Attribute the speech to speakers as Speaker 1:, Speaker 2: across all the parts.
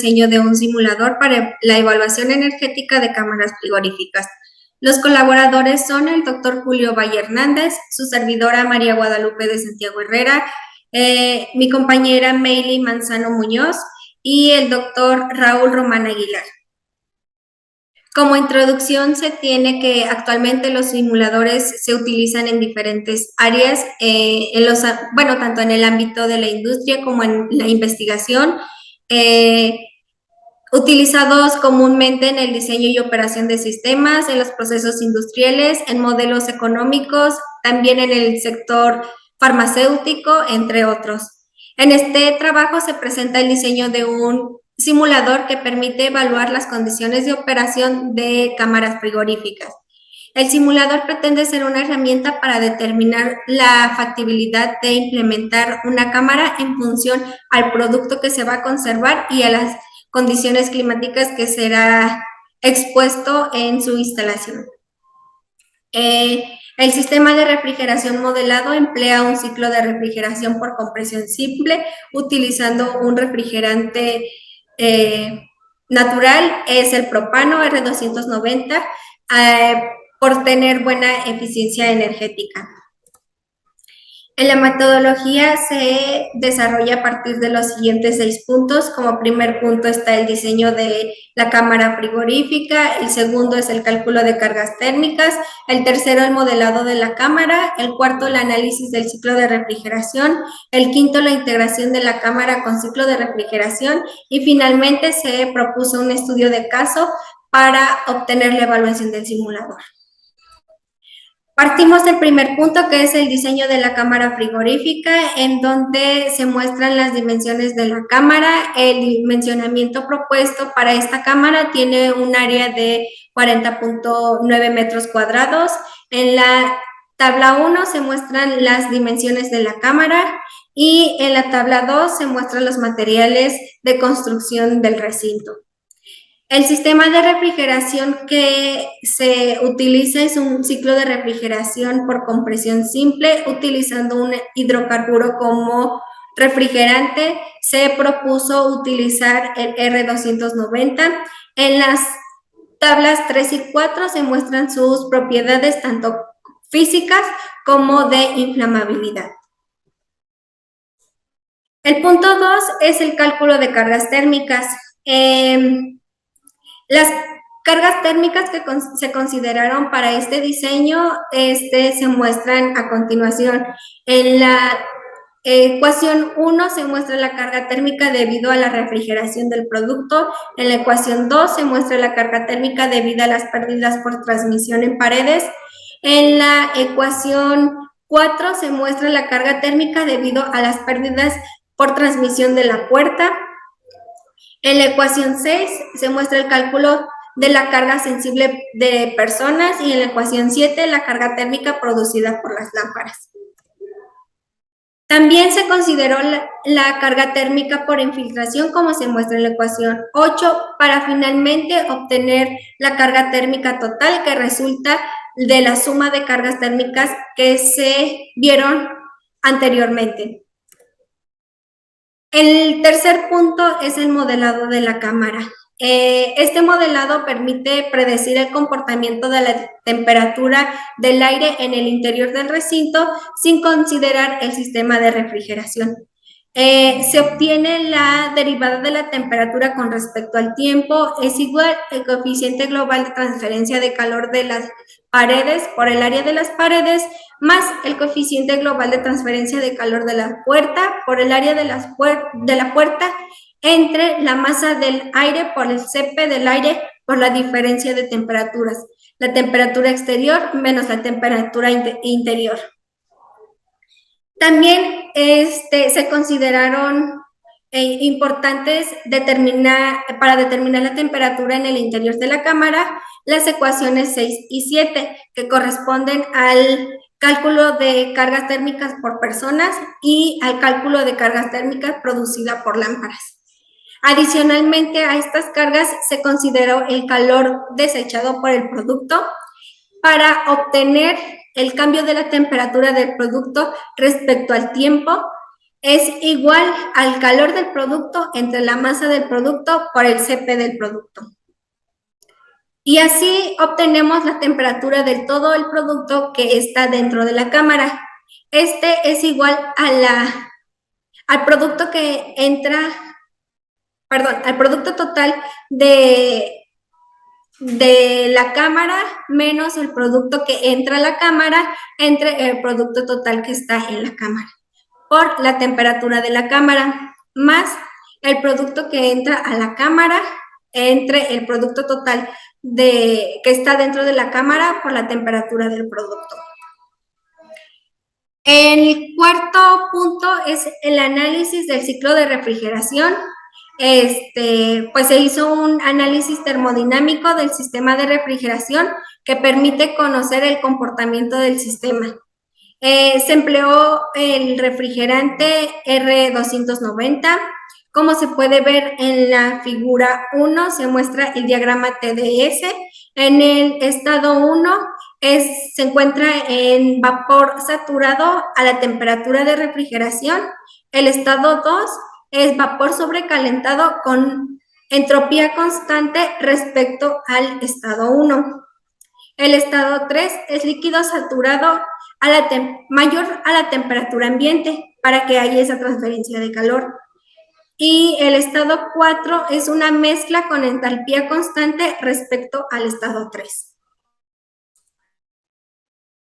Speaker 1: diseño de un simulador para la evaluación energética de cámaras frigoríficas. Los colaboradores son el doctor Julio Valle Hernández, su servidora María Guadalupe de Santiago Herrera, mi compañera Meili Manzano Muñoz y el doctor Raúl Román Aguilar. Como introducción se tiene que actualmente los simuladores se utilizan en diferentes áreas, tanto en el ámbito de la industria como en la investigación, utilizados comúnmente en el diseño y operación de sistemas, en los procesos industriales, en modelos económicos, también en el sector farmacéutico, entre otros. En este trabajo se presenta el diseño de un simulador que permite evaluar las condiciones de operación de cámaras frigoríficas. El simulador pretende ser una herramienta para determinar la factibilidad de implementar una cámara en función al producto que se va a conservar y a las condiciones climáticas que será expuesto en su instalación. El sistema de refrigeración modelado emplea un ciclo de refrigeración por compresión simple, utilizando un refrigerante natural, es el propano R290, por tener buena eficiencia energética. En la metodología se desarrolla a partir de los siguientes 6 puntos. Como primer punto está el diseño de la cámara frigorífica, el segundo es el cálculo de cargas térmicas, el tercero el modelado de la cámara, el cuarto el análisis del ciclo de refrigeración, el quinto la integración de la cámara con ciclo de refrigeración y finalmente se propuso un estudio de caso para obtener la evaluación del simulador. Partimos del primer punto, que es el diseño de la cámara frigorífica, en donde se muestran las dimensiones de la cámara. El dimensionamiento propuesto para esta cámara tiene un área de 40.9 metros cuadrados. En la tabla 1 se muestran las dimensiones de la cámara y en la tabla 2 se muestran los materiales de construcción del recinto. El sistema de refrigeración que se utiliza es un ciclo de refrigeración por compresión simple, utilizando un hidrocarburo como refrigerante. Se propuso utilizar el R290. En las tablas 3 y 4 se muestran sus propiedades tanto físicas como de inflamabilidad. El punto 2 es el cálculo de cargas térmicas. Las cargas térmicas que se consideraron para este diseño se muestran a continuación. En la ecuación 1 se muestra la carga térmica debido a la refrigeración del producto. En la ecuación 2 se muestra la carga térmica debido a las pérdidas por transmisión en paredes. En la ecuación 4 se muestra la carga térmica debido a las pérdidas por transmisión de la puerta. En la ecuación 6 se muestra el cálculo de la carga sensible de personas y en la ecuación 7 la carga térmica producida por las lámparas. También se consideró la carga térmica por infiltración, como se muestra en la ecuación 8, para finalmente obtener la carga térmica total que resulta de la suma de cargas térmicas que se vieron anteriormente. El tercer punto es el modelado de la cámara. Este modelado permite predecir el comportamiento de la temperatura del aire en el interior del recinto sin considerar el sistema de refrigeración. Se obtiene la derivada de la temperatura con respecto al tiempo, es igual al coeficiente global de transferencia de calor de las paredes por el área de las paredes más el coeficiente global de transferencia de calor de la puerta por el área de la puerta entre la masa del aire por el Cp del aire por la diferencia de temperaturas, la temperatura exterior menos la temperatura interior. También se consideraron importantes para determinar la temperatura en el interior de la cámara las ecuaciones 6 y 7, que corresponden al cálculo de cargas térmicas por personas y al cálculo de cargas térmicas producidas por lámparas. Adicionalmente a estas cargas se consideró el calor desechado por el producto para obtener el cambio de la temperatura del producto respecto al tiempo es igual al calor del producto entre la masa del producto por el Cp del producto. Y así obtenemos la temperatura de todo el producto que está dentro de la cámara. Este es igual al producto que entra, perdón, al producto total de la cámara menos el producto que entra a la cámara entre el producto total que está en la cámara por la temperatura de la cámara más el producto que entra a la cámara entre el producto total que está dentro de la cámara por la temperatura del producto. El cuarto punto es el análisis del ciclo de refrigeración. Pues se hizo un análisis termodinámico del sistema de refrigeración que permite conocer el comportamiento del sistema. Se empleó el refrigerante R290. Como se puede ver en la figura 1, se muestra el diagrama TDS. En el estado 1 se encuentra en vapor saturado a la temperatura de refrigeración. El estado 2 es vapor sobrecalentado con entropía constante respecto al estado 1. El estado 3 es líquido saturado mayor a la temperatura ambiente para que haya esa transferencia de calor. Y el estado 4 es una mezcla con entalpía constante respecto al estado 3.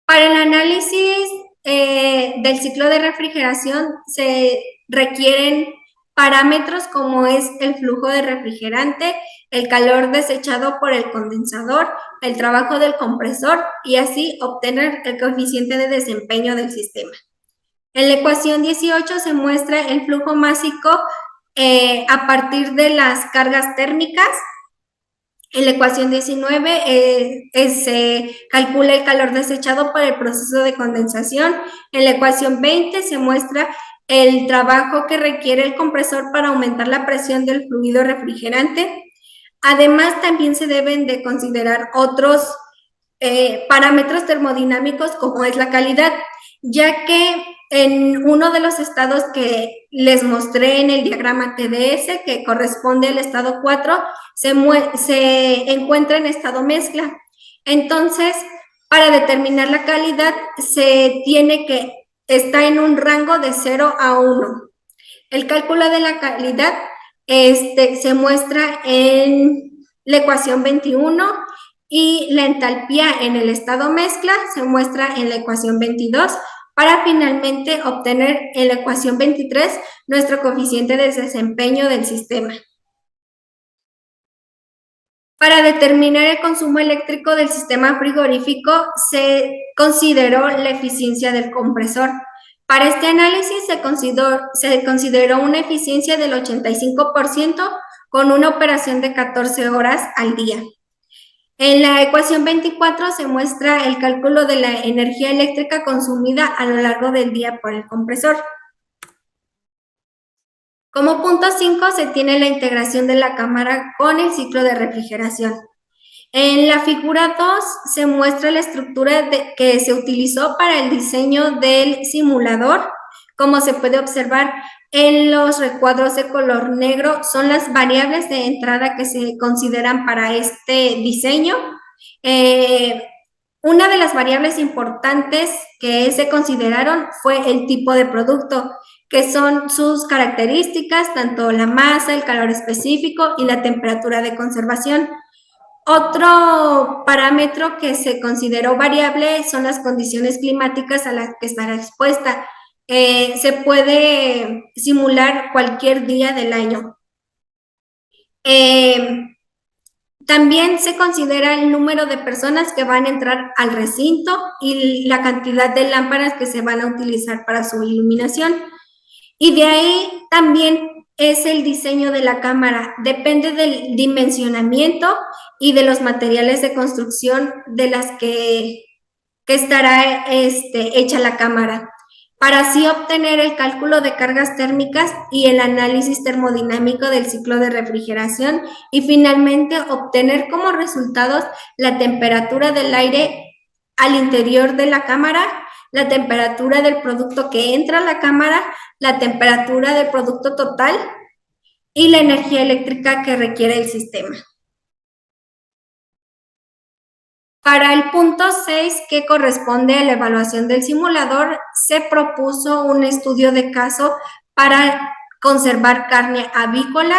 Speaker 1: Para el análisis del ciclo de refrigeración se requieren parámetros como es el flujo de refrigerante, el calor desechado por el condensador, el trabajo del compresor y así obtener el coeficiente de desempeño del sistema. En la ecuación 18 se muestra el flujo másico a partir de las cargas térmicas. En la ecuación 19 se calcula el calor desechado por el proceso de condensación. En la ecuación 20 se muestra el trabajo que requiere el compresor para aumentar la presión del fluido refrigerante. Además, también se deben de considerar otros parámetros termodinámicos como es la calidad, ya que en uno de los estados que les mostré en el diagrama TDS, que corresponde al estado 4, se encuentra en estado mezcla. Entonces, para determinar la calidad, se tiene que estar en un rango de 0 a 1. El cálculo de la calidad se muestra en la ecuación 21 y la entalpía en el estado mezcla se muestra en la ecuación 22 para finalmente obtener en la ecuación 23 nuestro coeficiente de desempeño del sistema. Para determinar el consumo eléctrico del sistema frigorífico se consideró la eficiencia del compresor. Para este análisis se consideró una eficiencia del 85% con una operación de 14 horas al día. En la ecuación 24 se muestra el cálculo de la energía eléctrica consumida a lo largo del día por el compresor. Como punto 5 se tiene la integración de la cámara con el ciclo de refrigeración. En la figura 2 se muestra la estructura que se utilizó para el diseño del simulador. Como se puede observar en los recuadros de color negro, son las variables de entrada que se consideran para este diseño. Una de las variables importantes que se consideraron fue el tipo de producto, que son sus características, tanto la masa, el calor específico y la temperatura de conservación. Otro parámetro que se consideró variable son las condiciones climáticas a las que estará expuesta. Se puede simular cualquier día del año. También se considera el número de personas que van a entrar al recinto y la cantidad de lámparas que se van a utilizar para su iluminación. Y de ahí también es el diseño de la cámara. Depende del dimensionamiento y de los materiales de construcción de las que estará hecha la cámara, para así obtener el cálculo de cargas térmicas y el análisis termodinámico del ciclo de refrigeración y finalmente obtener como resultados la temperatura del aire al interior de la cámara la temperatura del producto que entra a la cámara, la temperatura del producto total y la energía eléctrica que requiere el sistema. Para el punto 6, que corresponde a la evaluación del simulador, se propuso un estudio de caso para conservar carne avícola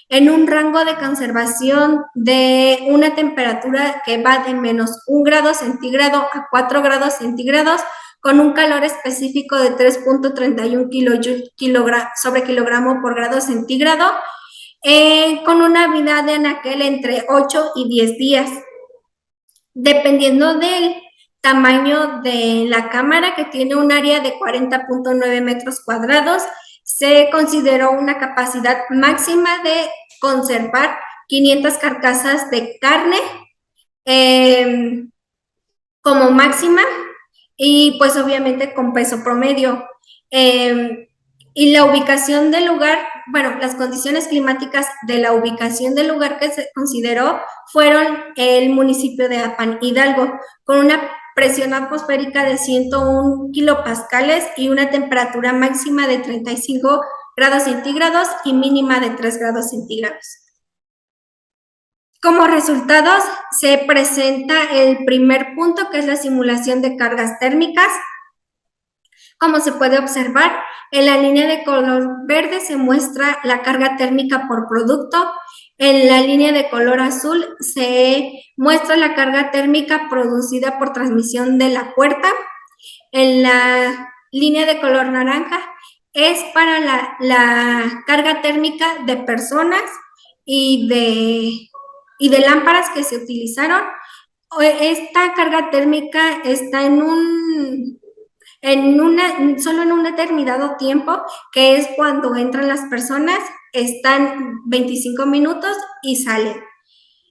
Speaker 1: en un rango de conservación de una temperatura que va de menos 1 grado centígrado a 4 grados centígrados, con un calor específico de 3.31 kilogramos sobre kilogramo por grado centígrado, con una vida de anaquel entre 8 y 10 días. Dependiendo del tamaño de la cámara, que tiene un área de 40.9 metros cuadrados, se consideró una capacidad máxima de conservar 500 carcasas de carne como máxima, y pues obviamente con peso promedio. Y la ubicación del lugar, bueno, las condiciones climáticas de la ubicación del lugar que se consideró fueron el municipio de Apan Hidalgo, con una presión atmosférica de 101 kilopascales y una temperatura máxima de 35 grados centígrados y mínima de 3 grados centígrados. Como resultados, se presenta el primer punto, que es la simulación de cargas térmicas. Como se puede observar, en la línea de color verde se muestra la carga térmica por producto. En la línea de color azul se muestra la carga térmica producida por transmisión de la puerta. En la línea de color naranja es para la carga térmica de personas y de lámparas que se utilizaron. Esta carga térmica está solo en un determinado tiempo, que es cuando entran las personas, están 25 minutos y salen.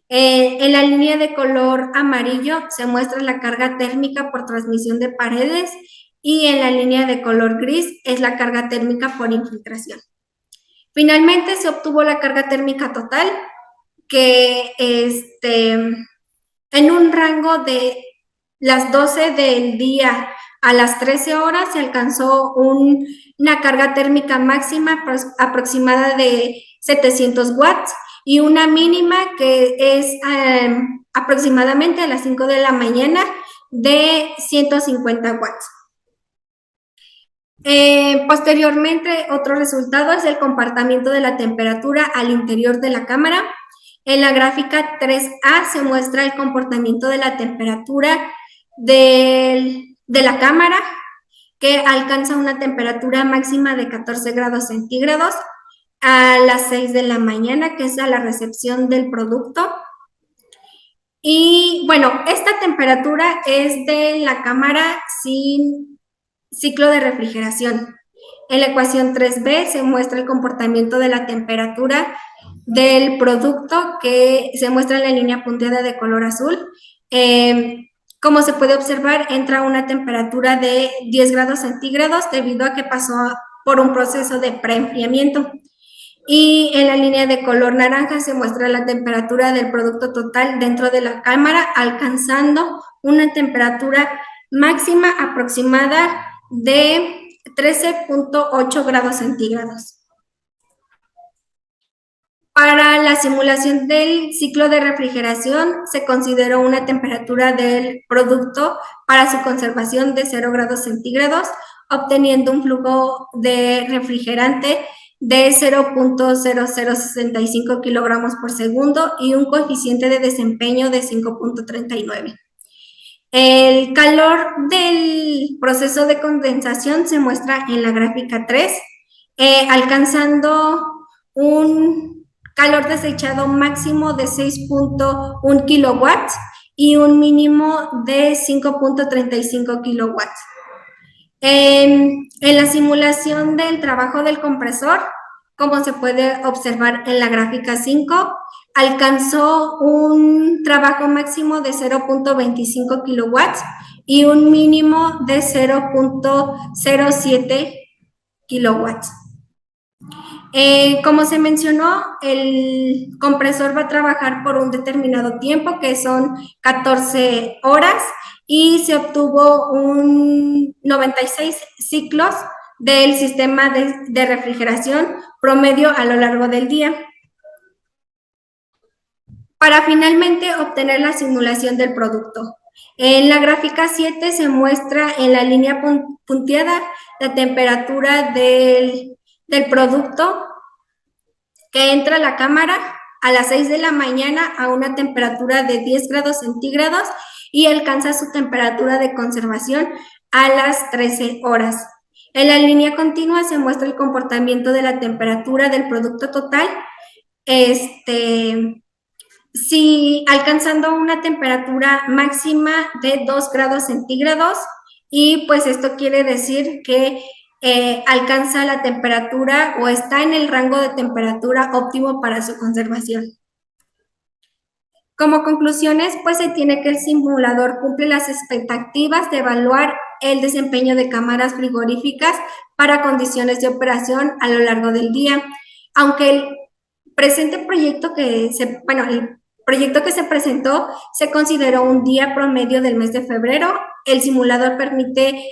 Speaker 1: En la línea de color amarillo se muestra la carga térmica por transmisión de paredes, y en la línea de color gris es la carga térmica por infiltración. Finalmente se obtuvo la carga térmica total, que en un rango de las 12 del día a las 13 horas se alcanzó una carga térmica máxima aproximada de 700 watts y una mínima que es aproximadamente a las 5 de la mañana de 150 watts. Posteriormente, otro resultado es el comportamiento de la temperatura al interior de la cámara. En la gráfica 3A se muestra el comportamiento de la temperatura de la cámara, que alcanza una temperatura máxima de 14 grados centígrados a las 6 de la mañana, que es a la recepción del producto. Y bueno, esta temperatura es de la cámara sin ciclo de refrigeración. En la ecuación 3B se muestra el comportamiento de la temperatura del producto, que se muestra en la línea punteada de color azul. Como se puede observar, entra a una temperatura de 10 grados centígrados debido a que pasó por un proceso de preenfriamiento. Y en la línea de color naranja se muestra la temperatura del producto total dentro de la cámara, alcanzando una temperatura máxima aproximada de 13.8 grados centígrados. Para la simulación del ciclo de refrigeración se consideró una temperatura del producto para su conservación de 0 grados centígrados, obteniendo un flujo de refrigerante de 0.0065 kilogramos por segundo y un coeficiente de desempeño de 5.39. El calor del proceso de condensación se muestra en la gráfica 3, alcanzando un calor desechado máximo de 6.1 kilowatts y un mínimo de 5.35 kilowatts. En la simulación del trabajo del compresor, como se puede observar en la gráfica 5, alcanzó un trabajo máximo de 0.25 kilowatts y un mínimo de 0.07 kilowatts. Como se mencionó, el compresor va a trabajar por un determinado tiempo, que son 14 horas, y se obtuvo un 96 ciclos del sistema de refrigeración promedio a lo largo del día, para finalmente obtener la simulación del producto. En la gráfica 7 se muestra en la línea punteada la temperatura del producto que entra a la cámara a las 6 de la mañana a una temperatura de 10 grados centígrados y alcanza su temperatura de conservación a las 13 horas. En la línea continua se muestra el comportamiento de la temperatura del producto total, si alcanzando una temperatura máxima de 2 grados centígrados, y pues esto quiere decir que alcanza la temperatura o está en el rango de temperatura óptimo para su conservación. Como conclusiones, pues se tiene que el simulador cumple las expectativas de evaluar el desempeño de cámaras frigoríficas para condiciones de operación a lo largo del día. Aunque el presente proyecto el proyecto que se presentó se consideró un día promedio del mes de febrero, el simulador permite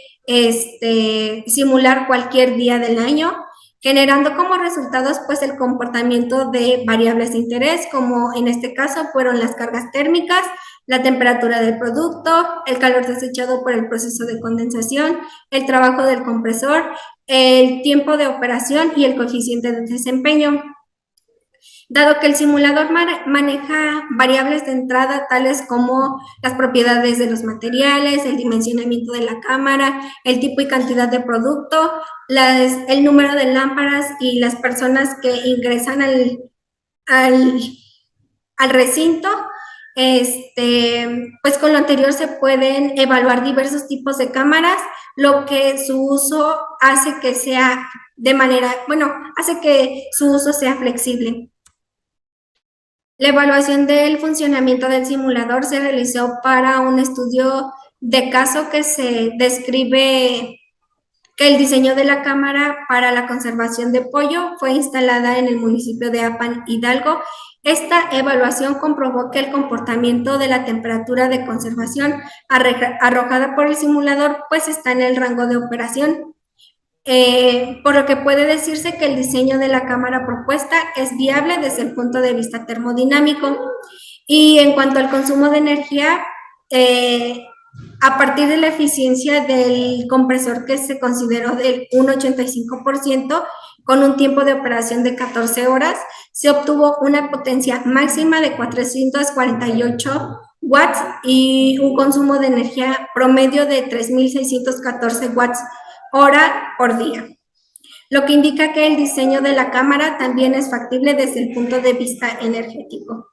Speaker 1: simular cualquier día del año, generando como resultados pues el comportamiento de variables de interés, como en este caso fueron las cargas térmicas, la temperatura del producto, el calor desechado por el proceso de condensación, el trabajo del compresor, el tiempo de operación y el coeficiente de desempeño. Dado que el simulador maneja variables de entrada tales como las propiedades de los materiales, el dimensionamiento de la cámara, el tipo y cantidad de producto, el número de lámparas y las personas que ingresan al, al recinto, pues con lo anterior se pueden evaluar diversos tipos de cámaras, lo que su uso hace que sea hace que su uso sea flexible. La evaluación del funcionamiento del simulador se realizó para un estudio de caso que se describe que el diseño de la cámara para la conservación de pollo fue instalada en el municipio de Apan, Hidalgo. Esta evaluación comprobó que el comportamiento de la temperatura de conservación arrojada por el simulador pues está en el rango de operación. Por lo que puede decirse que el diseño de la cámara propuesta es viable desde el punto de vista termodinámico. Y en cuanto al consumo de energía, a partir de la eficiencia del compresor, que se consideró del 1,85%, con un tiempo de operación de 14 horas, se obtuvo una potencia máxima de 448 watts y un consumo de energía promedio de 3.614 watts hora por día, lo que indica que el diseño de la cámara también es factible desde el punto de vista energético.